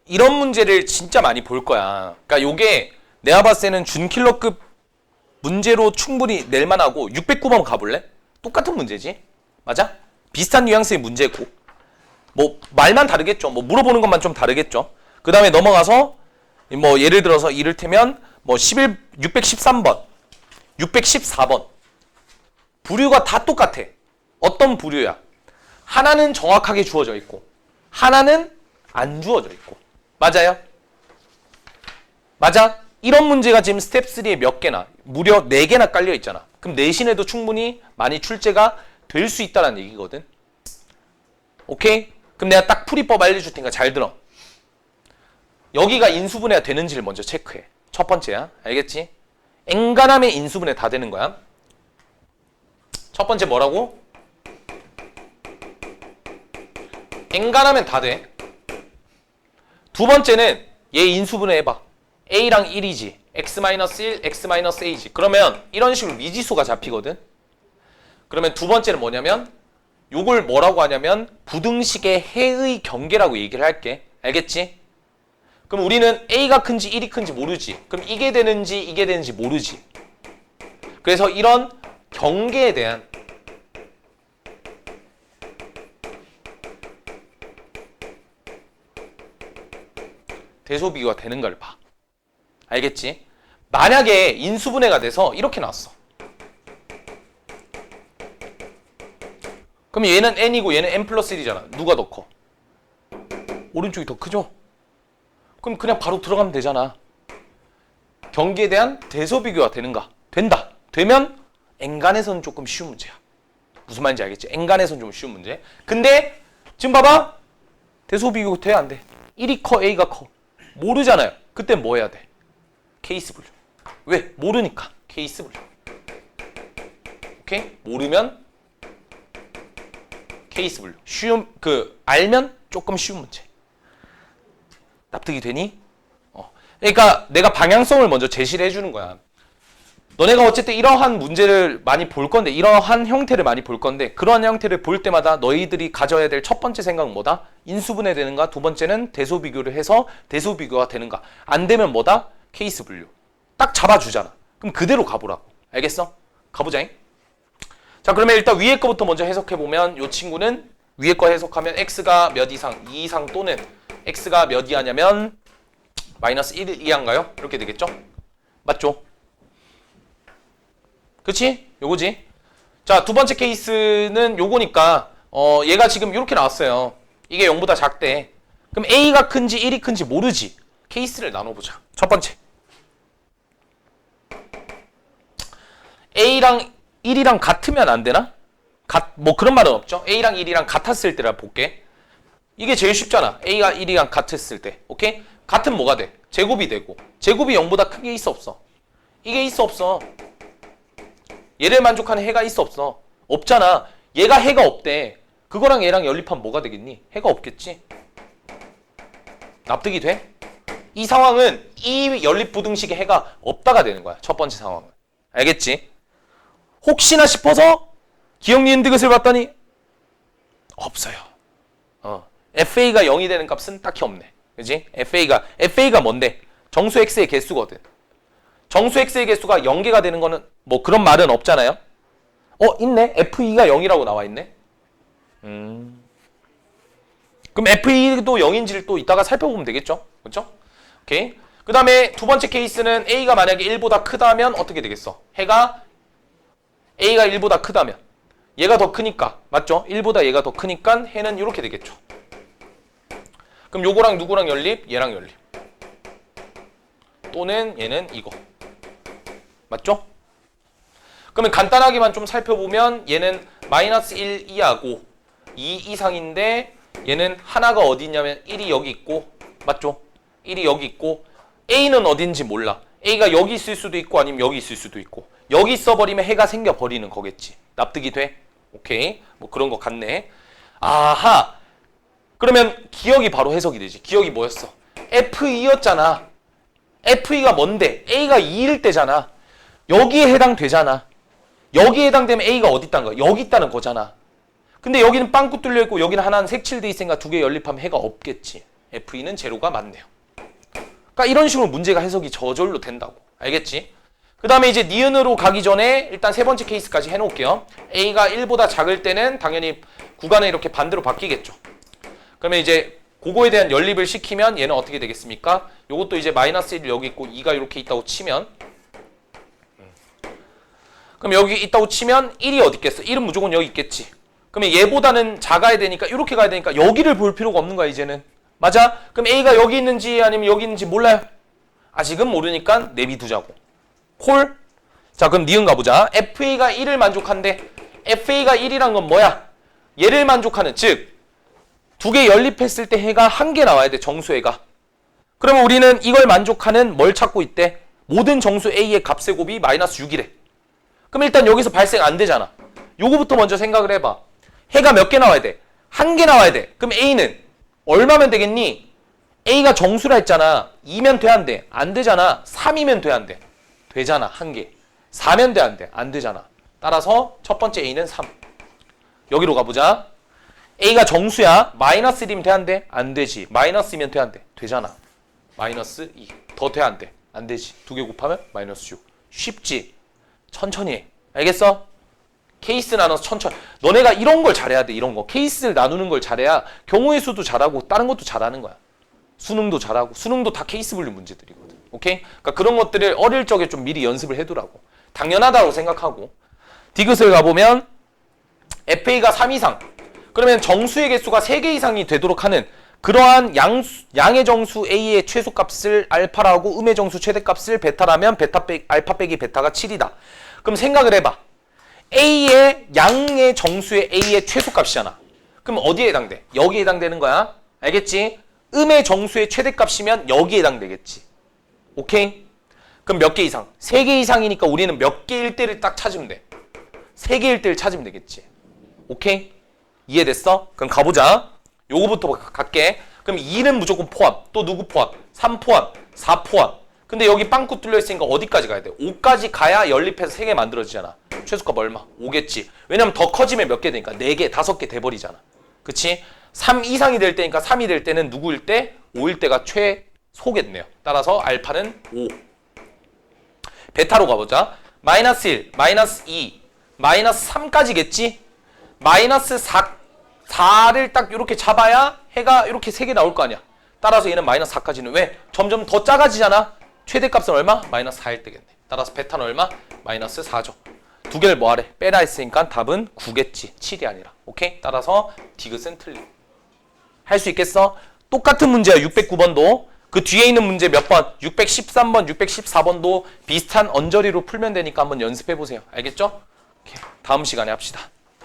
이런 문제를 진짜 많이 볼 거야. 그러니까 요게 내가 봤을 때는 준킬러급 문제로 충분히 낼 만하고 609번 가볼래? 똑같은 문제지. 맞아? 비슷한 뉘앙스의 문제고. 뭐 말만 다르겠죠. 뭐 물어보는 것만 좀 다르겠죠. 그 다음에 넘어가서 뭐 예를 들어서 이를테면 뭐 613번, 614번 부류가 다 똑같아. 어떤 부류야? 하나는 정확하게 주어져 있고 하나는 안 주어져 있고. 맞아요? 맞아? 이런 문제가 지금 스텝 3에 몇 개나, 무려 4개나 깔려 있잖아. 그럼 내신에도 충분히 많이 출제가 될 수 있다는 얘기거든. 오케이? 그럼 내가 딱 풀이법 알려줄 테니까 잘 들어. 여기가 인수분해가 되는지를 먼저 체크해. 첫 번째야. 알겠지? 엔간하면 인수분해 다 되는 거야. 첫 번째 뭐라고? 엔간하면 다 돼. 두 번째는 얘 인수분해 해봐. A랑 1이지. X-1, X-A지. 그러면 이런 식으로 미지수가 잡히거든. 그러면 두 번째는 뭐냐면 요걸 뭐라고 하냐면 부등식의 해의 경계라고 얘기를 할게. 알겠지? 그럼 우리는 A가 큰지 1이 큰지 모르지. 그럼 이게 되는지 모르지. 그래서 이런 경계에 대한 대소비교가 되는가를 봐. 알겠지? 만약에 인수분해가 돼서 이렇게 나왔어. 그럼 얘는 n이고 얘는 n 플러스 1이잖아. 누가 더 커? 오른쪽이 더 크죠? 그럼 그냥 바로 들어가면 되잖아. 경계에 대한 대소비교가 되는가? 된다. 되면 엔간에서는 조금 쉬운 문제야. 무슨 말인지 알겠지? 엔간에서는 좀 쉬운 문제. 근데 지금 봐봐. 대소비교 돼? 안 돼? 1이 커? A가 커? 모르잖아요. 그때 뭐 해야 돼? 케이스 분류. 왜? 모르니까. 케이스 분류. 오케이? 모르면 케이스 분류. 알면 조금 쉬운 문제. 납득이 되니? 그러니까 내가 방향성을 먼저 제시를 해주는 거야. 너네가 어쨌든 이러한 문제를 많이 볼 건데, 이러한 형태를 많이 볼 건데, 그러한 형태를 볼 때마다 너희들이 가져야 될 첫 번째 생각은 뭐다? 인수분해 되는가? 두 번째는 대소비교를 해서 대소비교가 되는가? 안 되면 뭐다? 케이스 분류. 딱 잡아주잖아. 그럼 그대로 가보라고. 알겠어? 가보자잉. 자, 그러면 일단 위에 거부터 먼저 해석해보면 이 친구는 위에 거 해석하면 x가 몇 이상, 2 이상 또는 x가 몇 이하냐면 마이너스 1 이하인가요? 이렇게 되겠죠? 맞죠? 그치? 요거지? 자, 두 번째 케이스는 요거니까 얘가 지금 이렇게 나왔어요. 이게 0보다 작대. 그럼 A가 큰지 1이 큰지 모르지. 케이스를 나눠보자. 첫 번째. A랑 1이랑 같으면 안 되나? 뭐 그런 말은 없죠. A랑 1이랑 같았을 때라 볼게. 이게 제일 쉽잖아. A가 1이랑 같았을 때. 오케이? 같은 뭐가 돼? 제곱이 되고. 제곱이 0보다 큰 게 있어 없어? 이게 있어 없어? 얘를 만족하는 해가 있어 없어? 없잖아. 얘가 해가 없대. 그거랑 얘랑 연립하면 뭐가 되겠니? 해가 없겠지? 납득이 돼? 이 상황은 이 연립부등식의 해가 없다가 되는 거야. 첫 번째 상황은. 알겠지? 혹시나 싶어서 기억 니은 디귿을 봤더니 없어요. FA가 0이 되는 값은 딱히 없네. 그지? FA가 뭔데? 정수 X의 개수거든. 정수 X의 개수가 0개가 되는 거는 뭐 그런 말은 없잖아요. 있네. FE가 0이라고 나와 있네. 그럼 FE도 0인지를 또 이따가 살펴보면 되겠죠? 그렇죠? 오케이. 그 다음에 두 번째 케이스는 A가 만약에 1보다 크다면 어떻게 되겠어? 해가 A가 1보다 크다면 얘가 더 크니까 맞죠? 1보다 얘가 더 크니까 해는 이렇게 되겠죠. 그럼 요거랑 누구랑 연립? 얘랑 연립. 또는 얘는 이거. 맞죠? 그러면 간단하게만 좀 살펴보면 얘는 마이너스 1 이하고 2 이상인데 얘는 하나가 어디 있냐면 1이 여기 있고 맞죠? 1이 여기 있고 A는 어딘지 몰라. A가 여기 있을 수도 있고 아니면 여기 있을 수도 있고 여기 있어버리면 해가 생겨버리는 거겠지. 납득이 돼? 오케이. 뭐 그런 거 같네. 아하. 그러면 기억이 바로 해석이 되지. 기억이 뭐였어? FE였잖아. FE가 뭔데? A가 2일 때잖아. 여기에 해당되잖아. 여기에 해당되면 A가 어디 있다는 거야? 여기 있다는 거잖아. 근데 여기는 빵꾸 뚫려 있고 여기는 하나는 색칠돼 있으니까 두 개 연립하면 해가 없겠지. FE는 제로가 맞네요. 그러니까 이런 식으로 문제가 해석이 저절로 된다고. 알겠지? 그 다음에 이제 니은으로 가기 전에 일단 세 번째 케이스까지 해놓을게요. A가 1보다 작을 때는 당연히 구간은 이렇게 반대로 바뀌겠죠. 그러면 이제 그거에 대한 연립을 시키면 얘는 어떻게 되겠습니까? 요것도 이제 마이너스 1 여기 있고 2가 이렇게 있다고 치면 그럼 여기 있다고 치면 1이 어디 있겠어? 1은 무조건 여기 있겠지. 그러면 얘보다는 작아야 되니까 이렇게 가야 되니까 여기를 볼 필요가 없는 거야 이제는. 맞아? 그럼 A가 여기 있는지 아니면 여기 있는지 몰라요. 아직은 모르니까 내비두자고. 콜? 자 그럼 니은 가보자. FA가 1을 만족한대. FA가 1이란 건 뭐야? 얘를 만족하는 즉 두 개 연립했을 때 해가 한 개 나와야 돼. 정수해가. 그러면 우리는 이걸 만족하는 뭘 찾고 있대? 모든 정수 A의 값의 곱이 마이너스 6이래. 그럼 일단 여기서 발생 안 되잖아. 요거부터 먼저 생각을 해봐. 해가 몇 개 나와야 돼? 한 개 나와야 돼. 그럼 A는 얼마면 되겠니? A가 정수라 했잖아. 2면 돼, 안 돼? 안 되잖아. 3이면 돼, 안 돼? 되잖아. 한 개. 4면 돼, 안 돼? 안 되잖아. 따라서 첫 번째 A는 3. 여기로 가보자. A가 정수야. 마이너스 1이면 돼, 안 돼? 안 되지. 마이너스면 돼, 안 돼? 되잖아. 마이너스 2. 더 돼, 안 돼? 안 되지. 두 개 곱하면 마이너스 6. 쉽지? 천천히 해. 알겠어? 케이스 나눠서 천천히. 너네가 이런 걸 잘해야 돼. 이런 거. 케이스를 나누는 걸 잘해야 경우의 수도 잘하고 다른 것도 잘하는 거야. 수능도 잘하고. 수능도 다 케이스 분류 문제들이거든. 오케이? 그러니까 그런 것들을 어릴 적에 좀 미리 연습을 해두라고. 당연하다고 생각하고. 디귿을 가보면 FA가 3 이상. 그러면 정수의 개수가 3개 이상이 되도록 하는 그러한 양의 정수 A의 최소값을 알파라고 음의 정수 최대값을 베타라면 알파 빼기 베타가 7이다. 그럼 생각을 해봐. A의 양의 정수의 A의 최소값이잖아. 그럼 어디에 해당돼? 여기에 해당되는 거야. 알겠지? 음의 정수의 최대값이면 여기에 해당되겠지. 오케이? 그럼 몇 개 이상? 3개 이상이니까 우리는 몇 개일 때를 딱 찾으면 돼. 3개일 때를 찾으면 되겠지. 오케이? 이해됐어? 그럼 가보자. 요거부터 갈게. 그럼 2는 무조건 포함. 또 누구 포함? 3 포함. 4 포함. 근데 여기 빵꾸 뚫려 있으니까 어디까지 가야 돼? 5까지 가야 연립해서 3개 만들어지잖아. 최소값 얼마? 5겠지. 왜냐면 더 커지면 몇 개 되니까 4개, 5개 돼버리잖아. 그치? 3 이상이 될 때니까 3이 될 때는 누구일 때? 5일 때가 최소겠네요. 따라서 알파는 5. 베타로 가보자. 마이너스 1, 마이너스 2, 마이너스 3까지겠지? 마이너스 4를 딱 이렇게 잡아야 해가 이렇게 3개 나올 거 아니야. 따라서 얘는 마이너스 4까지는 왜? 점점 더 작아지잖아. 최대값은 얼마? 마이너스 4일 때겠네. 따라서 베타는 얼마? 마이너스 4죠. 두 개를 뭐 하래? 빼라 했으니까 답은 9겠지. 7이 아니라. 오케이? 따라서 디귿은 틀림. 할 수 있겠어? 똑같은 문제야. 609번도. 그 뒤에 있는 문제 몇 번? 613번, 614번도 비슷한 언저리로 풀면 되니까 한번 연습해 보세요. 알겠죠? 오케이. 다음 시간에 합시다.